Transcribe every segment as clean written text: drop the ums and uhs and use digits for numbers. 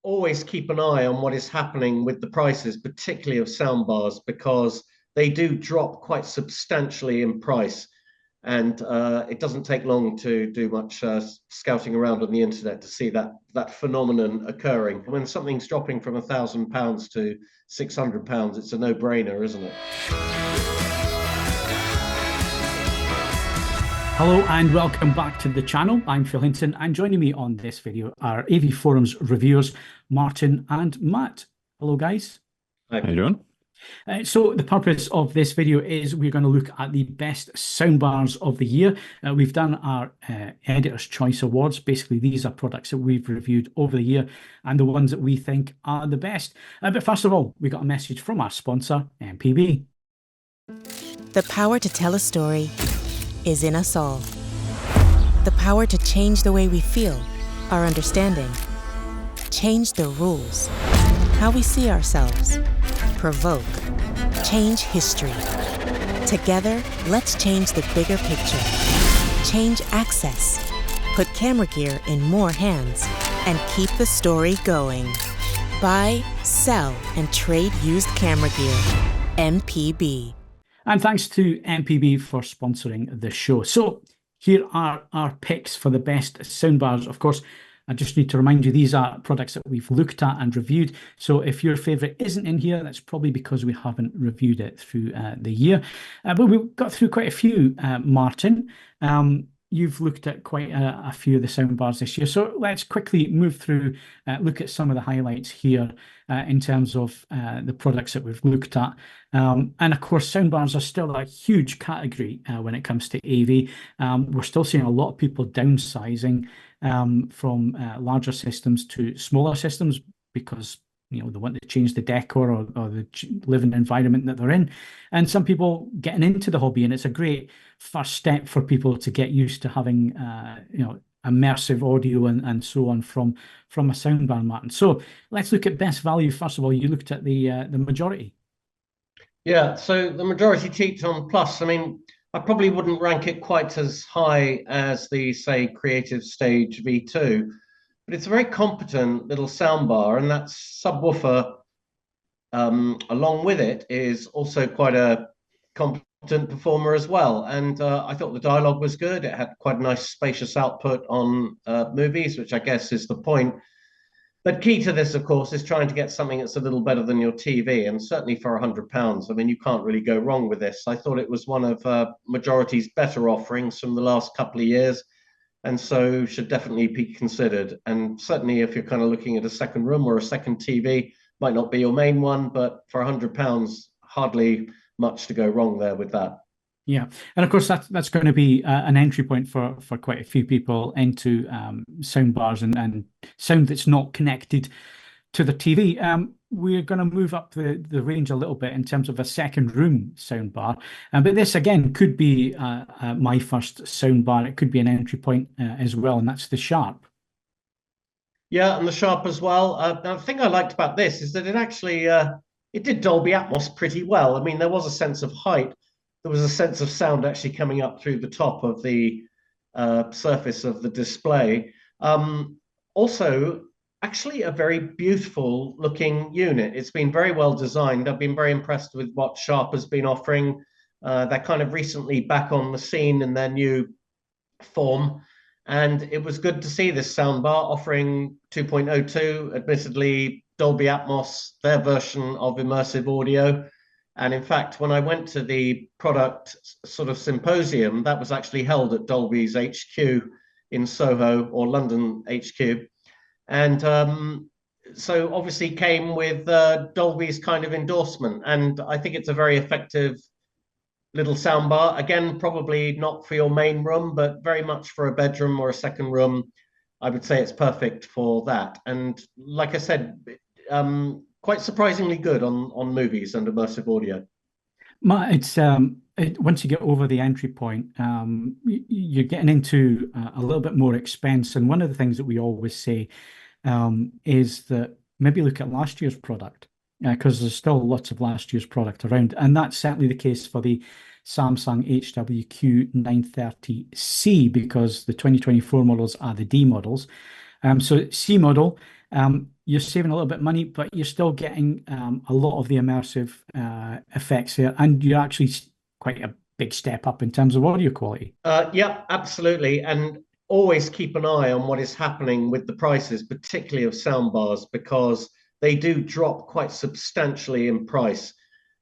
always keep an eye on what is happening with the prices, particularly of soundbars, because they do drop quite substantially in price. And it doesn't take long to do much scouting around on the internet to see that phenomenon occurring. When something's dropping from £1,000 to £600, it's a no-brainer, isn't it? Hello and welcome back to the channel. I'm Phil Hinton, and joining me on this video are AVForums reviewers Martin and Matt. Hello guys. Hi. How you doing? So the purpose of this video is we're going to look at the best soundbars of the year. We've done our Editor's Choice Awards. Basically, these are products that we've reviewed over the year and the ones that we think are the best. But first of all, we got a message from our sponsor, MPB. The power to tell a story is in us all. The power to change the way we feel, our understanding. Change the rules, how we see ourselves. Provoke. Change history. Together, let's change the bigger picture. Change access. Put camera gear in more hands. And keep the story going. Buy, sell, and trade used camera gear. MPB. And thanks to MPB for sponsoring the show. So here are our picks for the best soundbars. Of course, I just need to remind you, these are products that we've looked at and reviewed. So if your favourite isn't in here, that's probably because we haven't reviewed it through the year. But we've got through quite a few, Martin. You've looked at quite a few of the soundbars this year. So let's quickly move through, look at some of the highlights here in terms of the products that we've looked at. And of course, soundbars are still a huge category when it comes to AV. We're still seeing a lot of people downsizing from larger systems to smaller systems because they want to change the decor or the living environment that they're in. And some people getting into the hobby, and it's a great first step for people to get used to having immersive audio and so on from a soundbar, Martin. So let's look at best value. First of all, you looked at the majority. Yeah, so the majority Teton Plus, I mean, I probably wouldn't rank it quite as high as the, say, Creative Stage V2, but it's a very competent little soundbar, and that subwoofer along with it is also quite a competent performer as well. And I thought the dialogue was good. It had quite a nice spacious output on movies, which I guess is the point. But key to this, of course, is trying to get something that's a little better than your TV, and certainly for £100, I mean, you can't really go wrong with this. I thought it was one of Majority's better offerings from the last couple of years, and so should definitely be considered. And certainly if you're kind of looking at a second room or a second TV, might not be your main one, but for £100, hardly much to go wrong there with that. Yeah, and of course that's going to be an entry point for quite a few people into soundbars and sound that's not connected to the TV. We're going to move up the range a little bit in terms of a second room soundbar, but this again could be my first soundbar. It could be an entry point as well, and that's the Sharp. Yeah, and the Sharp as well. The thing I liked about this is that it actually it did Dolby Atmos pretty well. I mean, there was a sense of height. There was a sense of sound actually coming up through the top of the surface of the display. Also, actually a very beautiful looking unit. It's been very well designed. I've been very impressed with what Sharp has been offering. They're kind of recently back on the scene in their new form. And it was good to see this soundbar offering 2.02, admittedly Dolby Atmos, their version of immersive audio. And in fact, when I went to the product sort of symposium, that was actually held at Dolby's HQ in Soho, or London HQ. And so obviously came with Dolby's kind of endorsement. And I think it's a very effective little soundbar. Again, probably not for your main room, but very much for a bedroom or a second room. I would say it's perfect for that. And like I said, quite surprisingly good on movies and immersive audio. It's once you get over the entry point, you're getting into a little bit more expense. And one of the things that we always say is that maybe look at last year's product, because there's still lots of last year's product around. And that's certainly the case for the Samsung HWQ930C, because the 2024 models are the D models. So C model, you're saving a little bit of money, but you're still getting a lot of the immersive effects here, and you're actually quite a big step up in terms of audio quality. Yeah, absolutely. And always keep an eye on what is happening with the prices, particularly of soundbars, because they do drop quite substantially in price.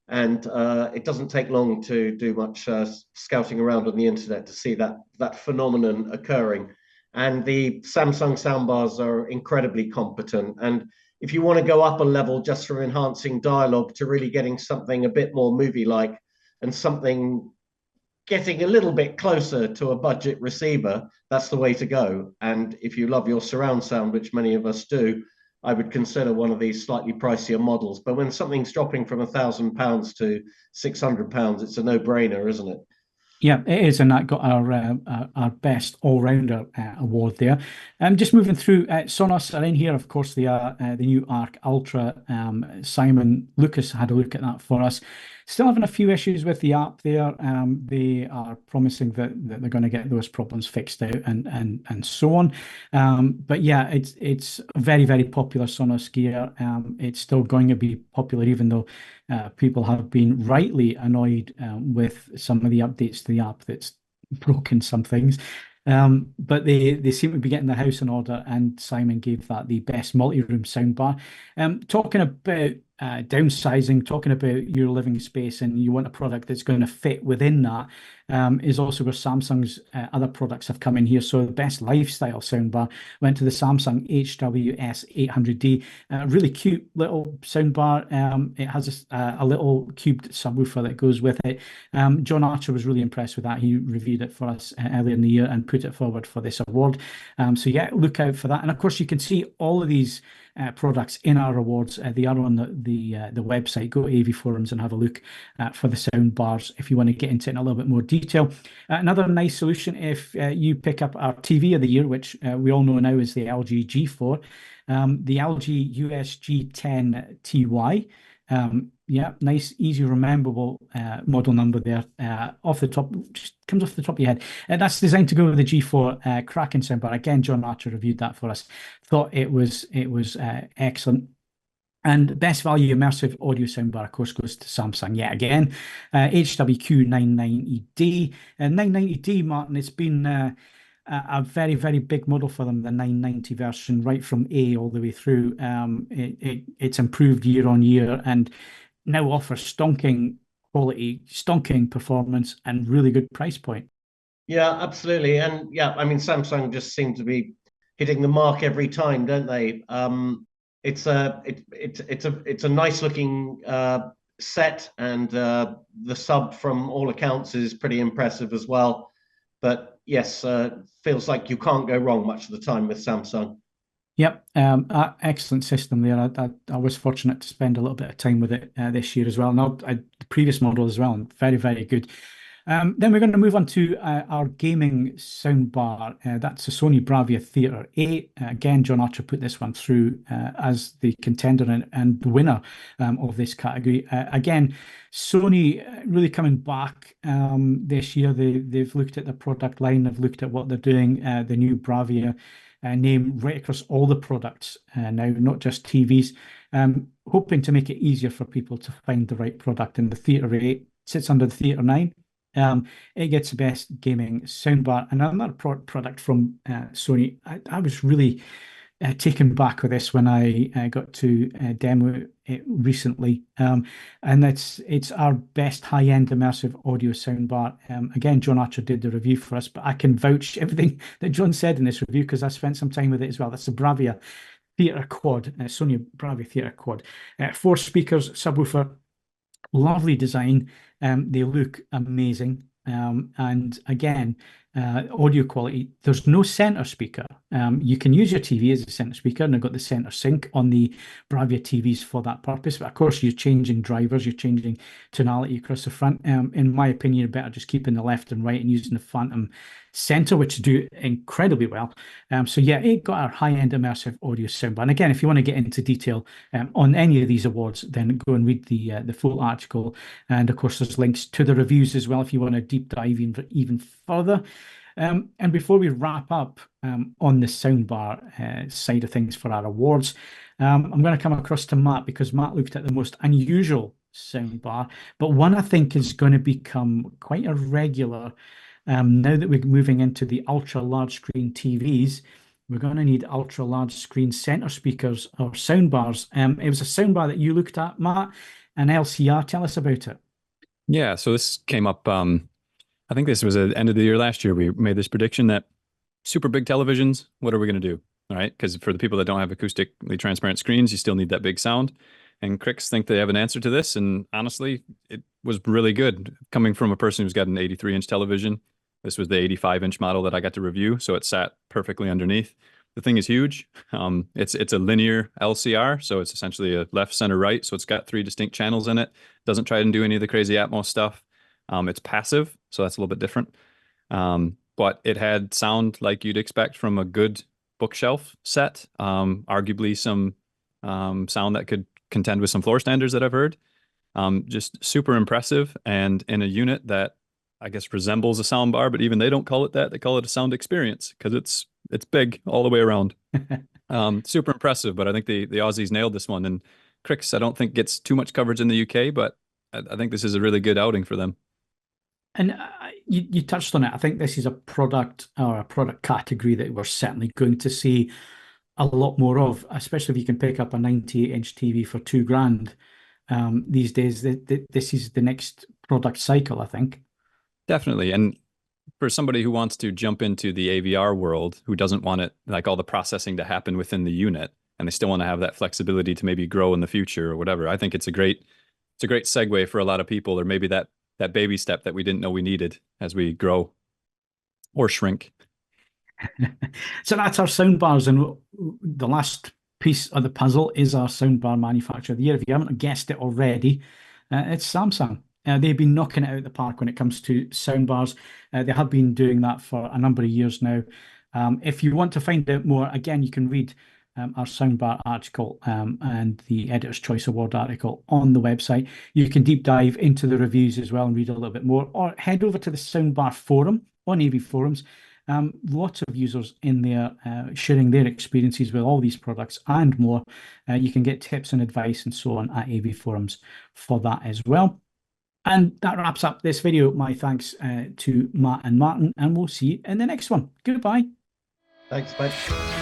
And it doesn't take long to do much scouting around on the internet to see that phenomenon occurring. And the Samsung soundbars are incredibly competent. And if you want to go up a level just from enhancing dialogue to really getting something a bit more movie-like and something getting a little bit closer to a budget receiver, that's the way to go. And if you love your surround sound, which many of us do, I would consider one of these slightly pricier models. But when something's dropping from £1,000 to £600, it's a no-brainer, isn't it? Yeah, it is, and that got our best all-rounder award there. Just moving through, Sonos are in here, of course, the new Arc Ultra. Simon Lucas had a look at that for us. Still having a few issues with the app there. They are promising that they're going to get those problems fixed out and so on. But yeah, it's very, very popular Sonos gear. It's still going to be popular, even though people have been rightly annoyed with some of the updates to the app that's broken some things. But they seem to be getting the house in order, and Simon gave that the best multi-room soundbar. Talking about downsizing, talking about your living space, and you want a product that's going to fit within that, is also where Samsung's other products have come in here. So the best lifestyle soundbar went to the Samsung HWS 800D. Really cute little soundbar. It has a little cubed subwoofer that goes with it. John Archer was really impressed with that. He reviewed it for us earlier in the year and put it forward for this award. So yeah, look out for that. And of course, you can see all of these products in our awards. They are on the website. Go to AVForums and have a look for the sound bars if you want to get into it in a little bit more detail. Another nice solution if you pick up our TV of the year, which we all know now is the LG G4, the LG USG 10 TY. Yeah, nice, easy, rememberable model number there. Off the top, just comes off the top of your head. That's designed to go with the G4 Kraken soundbar. Again, John Archer reviewed that for us. Thought it was excellent. And best value immersive audio soundbar, of course, goes to Samsung yet again. HWQ 990D. 990D, Martin, it's been a very, very big model for them, the 990 version, right from A all the way through. It's improved year on year and now offers stonking quality, stonking performance, and really good price point. Yeah, absolutely. And yeah, I mean, Samsung just seem to be hitting the mark every time, don't they? It's a nice looking set, and the sub from all accounts is pretty impressive as well. But yes, feels like you can't go wrong much of the time with Samsung. Yep, excellent system there. I was fortunate to spend a little bit of time with it this year as well. Now, the previous model as well, and very, very good. Then we're going to move on to our gaming soundbar. That's the Sony BRAVIA Theatre 8. Again, John Archer put this one through as the contender and the winner of this category. Again, Sony really coming back this year. They've looked at the product line, they've looked at what they're doing, the new BRAVIA name right across all the products now, not just TVs, hoping to make it easier for people to find the right product. And the Theatre 8 sits under the Theatre 9. It gets the best gaming soundbar. And another product from Sony. I was really taken back with this when I got to demo it recently. And it's our best high-end immersive audio soundbar. Again, John Archer did the review for us, but I can vouch everything that John said in this review because I spent some time with it as well. That's the BRAVIA Theatre Quad, Sony BRAVIA Theatre Quad. 4 speakers, subwoofer, lovely design. They look amazing. And again, audio quality, there's no center speaker. You can use your TV as a center speaker, and I've got the center sync on the BRAVIA TVs for that purpose. But of course, you're changing drivers, you're changing tonality across the front. In my opinion, you're better just keeping the left and right and using the phantom center, which do incredibly well. So yeah, it got our high-end immersive audio soundbar. And again, if you want to get into detail on any of these awards, then go and read the full article. And of course, there's links to the reviews as well if you want to deep dive even further. And before we wrap up on the soundbar side of things for our awards, I'm going to come across to Matt because Matt looked at the most unusual soundbar, but one I think is going to become quite a regular now that we're moving into the ultra large screen TVs. We're going to need ultra large screen center speakers or soundbars. It was a soundbar that you looked at, Matt, and LCR. Tell us about it. Yeah, so this came up, I think this was at the end of the year last year. We made this prediction that super big televisions, what are we going to do? All right, because for the people that don't have acoustically transparent screens, you still need that big sound. And Krix think they have an answer to this. And honestly, it was really good. Coming from a person who's got an 83-inch television, this was the 85-inch model that I got to review, so it sat perfectly underneath. The thing is huge. It's a linear LCR, so it's essentially a left, center, right. So it's got 3 distinct channels in it. Doesn't try and do any of the crazy Atmos stuff. It's passive, so that's a little bit different. But it had sound like you'd expect from a good bookshelf set. Arguably some sound that could contend with some floor standards that I've heard. Just super impressive, and in a unit that I guess resembles a sound bar, but even they don't call it that. They call it a sound experience because it's big all the way around. Super impressive, but I think the Aussies nailed this one. And Krix, I don't think gets too much coverage in the UK, but I think this is a really good outing for them. And you touched on it. I think this is a product or a product category that we're certainly going to see a lot more of, especially if you can pick up a 98-inch TV for $2,000 these days. This is the next product cycle, I think. Definitely. And for somebody who wants to jump into the AVR world, who doesn't want it, like all the processing to happen within the unit, and they still want to have that flexibility to maybe grow in the future or whatever, I think it's a great segue for a lot of people, or maybe that baby step that we didn't know we needed as we grow or shrink. So that's our soundbars, and the last piece of the puzzle is our soundbar manufacturer of the year. If you haven't guessed it already, it's Samsung. They've been knocking it out of the park when it comes to soundbars. They have been doing that for a number of years now. If you want to find out more, again, you can read our soundbar article and the Editor's Choice Award article on the website. You can deep dive into the reviews as well and read a little bit more, or head over to the Soundbar forum on AVForums. Lots of users in there sharing their experiences with all these products and more. You can get tips and advice and so on at AVForums for that as well. And that wraps up this video. My thanks to Matt and Martin, and we'll see you in the next one. Goodbye. Thanks, mate.